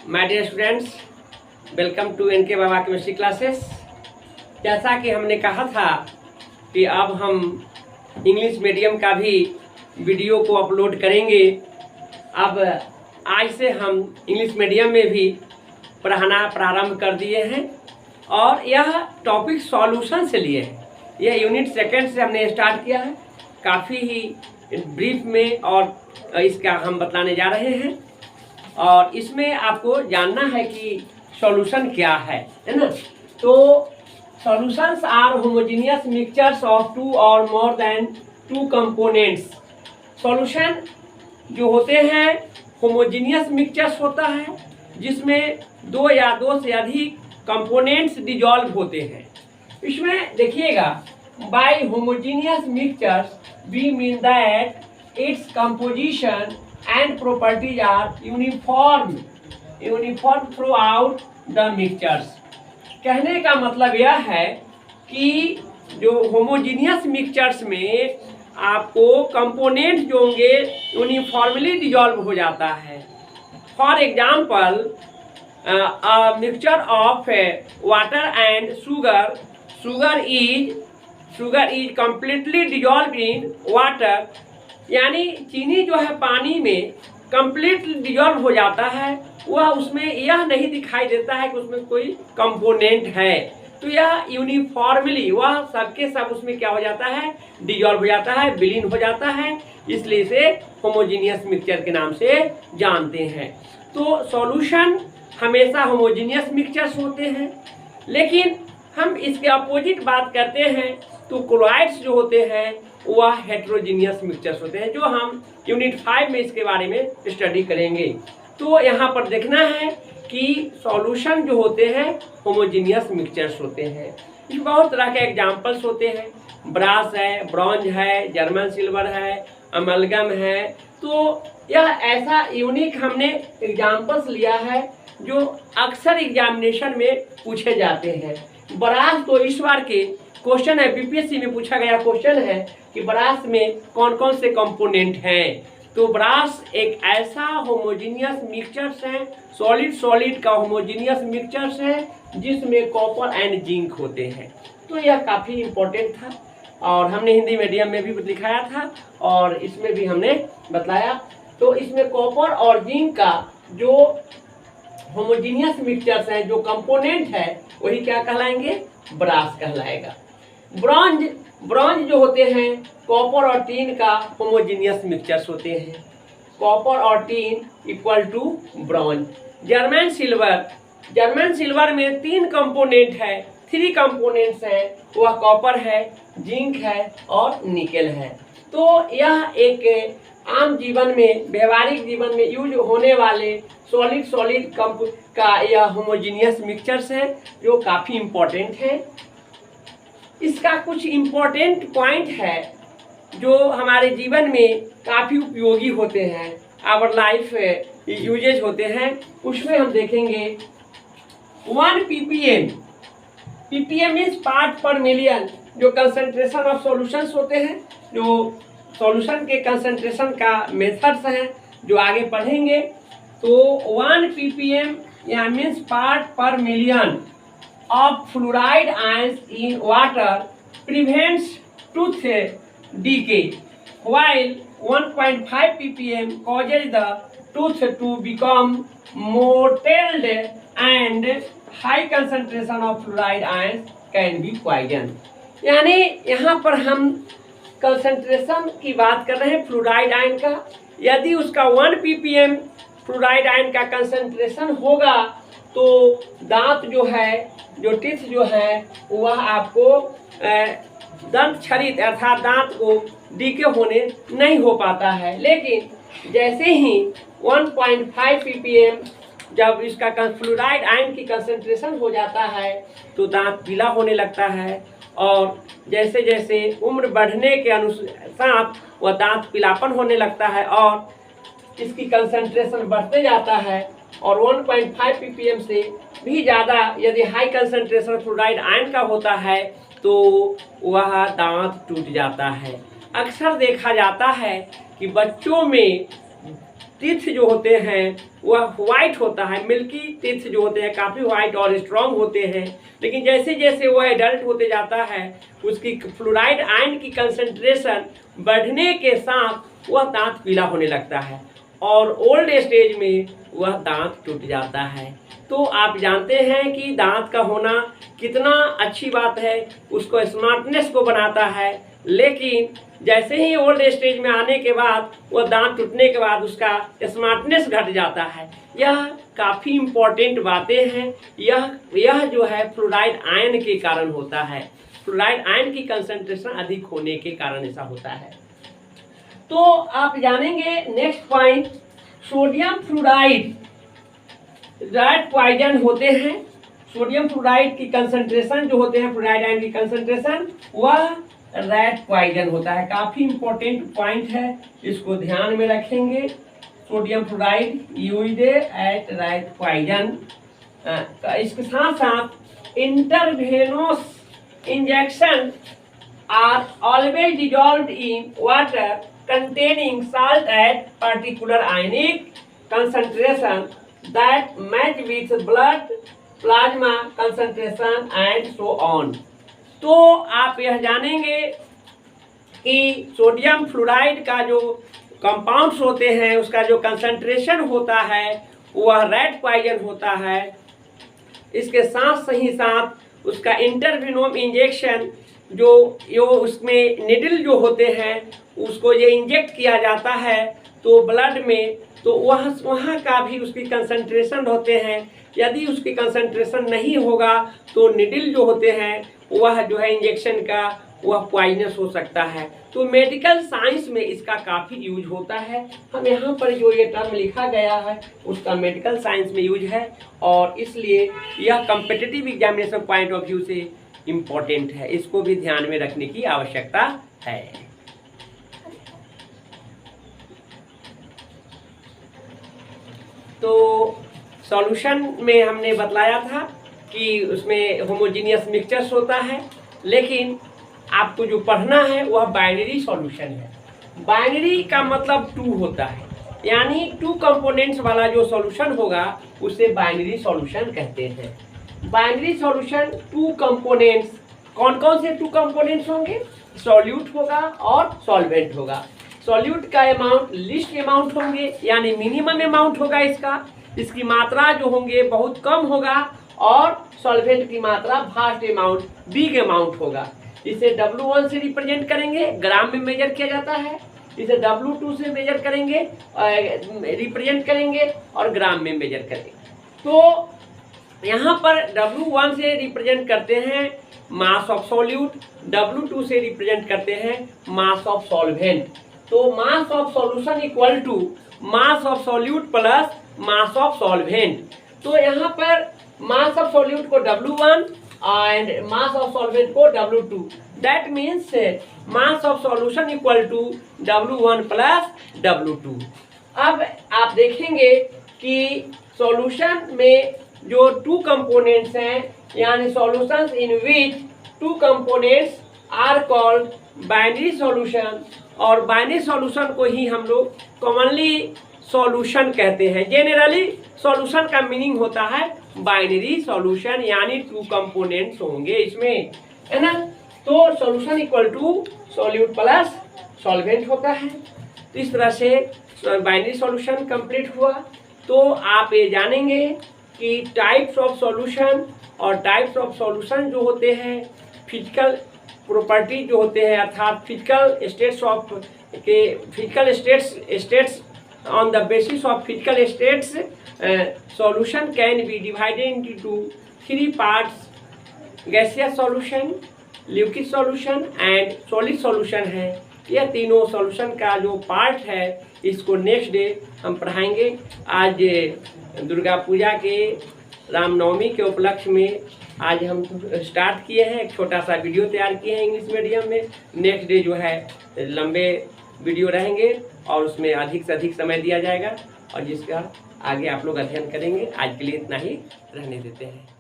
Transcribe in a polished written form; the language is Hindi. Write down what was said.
My dear students, welcome to NK Baba chemistry classes. जैसा कि हमने कहा था कि अब हम इंग्लिश मीडियम का भी वीडियो को अपलोड करेंगे। अब आज से हम इंग्लिश मीडियम में भी पढ़ाना प्रारंभ कर दिए हैं और यह टॉपिक सॉल्यूशन से लिए है। यह यूनिट सेकंड से हमने स्टार्ट किया है, काफ़ी ही ब्रीफ में और इसका हम बताने जा रहे हैं। और इसमें आपको जानना है कि सॉल्यूशन क्या है ना। तो solutions are homogeneous mixtures of two और more than two components. Solution जो होते हैं होमोजेनियस मिक्सचर्स होता है जिसमें दो या दो से अधिक कंपोनेंट्स डिजॉल्व होते हैं। इसमें देखिएगा, by homogeneous mixtures we mean that its composition and properties are uniform throughout the mixtures। कहने का मतलब यह है कि जो होमोजीनियस मिक्सचर्स में आपको कंपोनेंट जो होंगे यूनिफॉर्मली डिजॉल्व हो जाता है। For example, mixture of water and sugar is completely dissolve in water. यानी चीनी जो है पानी में कंप्लीट डिजॉल्व हो जाता है, वह उसमें यह नहीं दिखाई देता है कि उसमें कोई कंपोनेंट है। तो यह यूनिफॉर्मली वह सबके सब उसमें क्या हो जाता है, डिजॉल्व हो जाता है, विलीन हो जाता है। इसलिए इसे होमोजेनियस मिक्सचर के नाम से जानते हैं। तो सॉल्यूशन हमेशा होमोजेनियस मिक्सचर्स होते हैं, लेकिन हम इसके अपोजिट बात करते हैं तो क्लोराइड्स जो होते हैं वह हेट्रोजीनियस मिक्सचर्स होते हैं, जो हम यूनिट 5 में इसके बारे में स्टडी करेंगे। तो यहाँ पर देखना है कि सॉल्यूशन जो होते हैं होमोजीनियस मिक्सचर्स होते हैं। इसमें बहुत तरह के एग्जांपल्स होते हैं, ब्रास है, ब्रॉन्ज है, जर्मन सिल्वर है, अमलगम है। तो यह ऐसा यूनिक हमने एग्जांपल्स लिया है जो अक्सर एग्जामिनेशन में पूछे जाते हैं। ब्रास तो इस बार के क्वेश्चन है, बीपीएससी में पूछा गया क्वेश्चन है कि ब्रास में कौन कौन से कंपोनेंट हैं। तो ब्रास एक ऐसा होमोजेनियस मिक्सचर्स है, सॉलिड का होमोजेनियस मिक्सचर्स है जिसमें कॉपर एंड जिंक होते हैं। तो यह काफ़ी इम्पोर्टेंट था और हमने हिंदी मीडियम में भी दिखाया था और इसमें भी हमने बताया। तो इसमें कॉपर और जिंक का जो होमोजेनियस मिक्सचर्स हैं, जो कंपोनेंट है, वही क्या कहलाएंगे, ब्रास कहलाएगा। ब्रॉन्ज जो होते हैं कॉपर और टीन का होमोजेनियस मिक्सचर्स होते हैं। कॉपर और tin equal to bronze. German silver में 3 कंपोनेंट है, 3 कंपोनेंट्स हैं, वह कॉपर है, जिंक है और निकेल है। तो यह एक आम जीवन में, व्यवहारिक जीवन में यूज होने वाले सॉलिड का यह होमोजेनियस मिक्सचर्स है जो काफ़ी इम्पोर्टेंट है। इसका कुछ इम्पोर्टेंट पॉइंट है जो हमारे जीवन में काफ़ी उपयोगी होते हैं, आवर लाइफ यूजेज होते हैं। उसमें हम देखेंगे 1 ppm इज पार्ट पर मिलियन। जो कंसंट्रेशन ऑफ सॉल्यूशंस होते हैं, जो सॉल्यूशन के कंसंट्रेशन का मेथड्स हैं जो आगे पढ़ेंगे। तो 1 ppm या मीन्स पार्ट पर million of fluoride ions in water prevents tooth decay, while 1.5 ppm causes the tooth to become mottled and high concentration of fluoride ions can be poison। यानी यहाँ पर हम कंसंट्रेशन की बात कर रहे हैं फ्लोराइड आयन का। यदि उसका 1 ppm फ्लोराइड आयन का कंसंट्रेशन होगा तो दांत जो है, जो टीथ जो है, वह आपको दंत छरित अर्थात दांत को डीके होने नहीं हो पाता है। लेकिन जैसे ही 1.5 ppm जब इसका फ्लोराइड आयन की कंसंट्रेशन हो जाता है तो दांत पीला होने लगता है और जैसे जैसे उम्र बढ़ने के अनुसार वह दांत पीलापन होने लगता है और इसकी कंसंट्रेशन बढ़ते जाता है। और 1.5 ppm से भी ज़्यादा यदि हाई कंसंट्रेशन फ्लोराइड आयन का होता है तो वह दांत टूट जाता है। अक्सर देखा जाता है कि बच्चों में टीथ जो होते हैं वह वाइट होता है, मिल्की टीथ जो होते हैं काफ़ी वाइट और स्ट्रांग होते हैं। लेकिन जैसे जैसे वह एडल्ट होते जाता है उसकी फ्लोराइड आयन की कंसंट्रेशन बढ़ने के साथ वह दांत पीला होने लगता है और ओल्ड स्टेज में वह दांत टूट जाता है। तो आप जानते हैं कि दांत का होना कितना अच्छी बात है, उसको स्मार्टनेस को बनाता है। लेकिन जैसे ही ओल्ड स्टेज में आने के बाद वह दांत टूटने के बाद उसका स्मार्टनेस घट जाता है। यह काफ़ी इम्पोर्टेंट बातें हैं। यह जो है फ्लोराइड आयन के कारण होता है, फ्लोराइड आयन की कंसंट्रेशन अधिक होने के कारण ऐसा होता है। तो आप जानेंगे next point, sodium fluoride rat poison होते हैं। सोडियम फ्लोराइड की कंसंट्रेशन जो होते हैं, फ्लोराइड आयन की कंसंट्रेशन, वह रेड पॉइजन होता है। काफ़ी इंपॉर्टेंट पॉइंट है, इसको ध्यान में रखेंगे। Sodium fluoride used at rat poison. इसके साथ साथ intravenous injection are always dissolved in water containing salt at particular ionic concentration that match with blood plasma concentration and so on। तो आप यह जानेंगे कि सोडियम फ्लोराइड का जो कंपाउंड्स होते हैं उसका जो कंसंट्रेशन होता है वह रेड पॉइजन होता है। इसके साथ ही साथ उसका इंटरवेनस इंजेक्शन जो उसमें निडल जो होते हैं उसको ये इंजेक्ट किया जाता है तो ब्लड में, तो वहाँ का भी उसकी कंसंट्रेशन होते हैं। यदि उसकी कंसंट्रेशन नहीं होगा तो निडल जो होते हैं वह जो है इंजेक्शन का वह पॉइजनस हो सकता है। तो मेडिकल साइंस में इसका काफ़ी यूज होता है। हम यहाँ पर जो ये टर्म लिखा गया है उसका मेडिकल साइंस में यूज है और इसलिए यह competitive examination point of view से इम्पोर्टेंट है, इसको भी ध्यान में रखने की आवश्यकता है। तो सॉल्यूशन में हमने बतलाया था कि उसमें होमोजीनियस मिक्सचर्स होता है, लेकिन आपको जो पढ़ना है वह बाइनरी सॉल्यूशन है। बाइनरी का मतलब टू होता है, यानी टू कंपोनेंट्स वाला जो सॉल्यूशन होगा उसे बाइनरी सॉल्यूशन कहते हैं। बाइनरी सॉल्यूशन टू कंपोनेंट्स, कौन कौन से टू कंपोनेंट्स होंगे? सॉल्यूट होगा और सॉल्वेंट होगा। सॉल्यूट का अमाउंट लिस्ट अमाउंट होंगे, यानी मिनिमम अमाउंट होगा इसकी मात्रा जो होंगे बहुत कम होगा, और सॉल्वेंट की मात्रा वास्ट अमाउंट बिग अमाउंट होगा। इसे W1 से रिप्रेजेंट करेंगे, ग्राम में मेजर किया जाता है। इसे W2 से मेजर करेंगे, रिप्रेजेंट करेंगे और ग्राम में मेजर करेंगे। तो यहाँ पर W1 से रिप्रेजेंट करते हैं मास ऑफ सॉल्यूट, W2 से रिप्रेजेंट करते हैं मास ऑफ सॉल्वेंट। तो mass of solution equal to mass of solute plus mass of solvent. तो यहाँ पर मास ऑफ सॉल्यूट को W1 and mass of solvent को W2। That means mass of solution equal to W1 plus W2। अब आप देखेंगे कि सॉल्यूशन में जो टू कंपोनेंट्स हैं, यानी solutions in which two components are called binary solution, और बाइनरी सॉल्यूशन को ही हम लोग कॉमनली सॉल्यूशन कहते हैं। जेनरली सॉल्यूशन का मीनिंग होता है बाइनरी सॉल्यूशन, यानी टू कंपोनेंट्स होंगे इसमें, है ना। तो solution equal to solute plus solvent होता है। तो इस तरह से बाइनरी सॉल्यूशन कंप्लीट हुआ। तो आप ये जानेंगे कि टाइप्स ऑफ सॉल्यूशन और टाइप्स ऑफ सॉल्यूशन जो होते हैं, फिजिकल प्रॉपर्टी जो होते हैं, अर्थात physical states on the basis of physical states, solution can be divided into three parts: gaseous solution, liquid solution and solid solution है। यह तीनों सॉल्यूशन का जो पार्ट है इसको नेक्स्ट डे हम पढ़ाएंगे। आज दुर्गा पूजा के रामनवमी के उपलक्ष्य में आज हम स्टार्ट किए हैं, एक छोटा सा वीडियो तैयार किए हैं इंग्लिश मीडियम में। नेक्स्ट डे जो है लंबे वीडियो रहेंगे और उसमें अधिक से अधिक समय दिया जाएगा और जिसका आगे आप लोग अध्ययन करेंगे। आज के लिए इतना ही रहने देते हैं।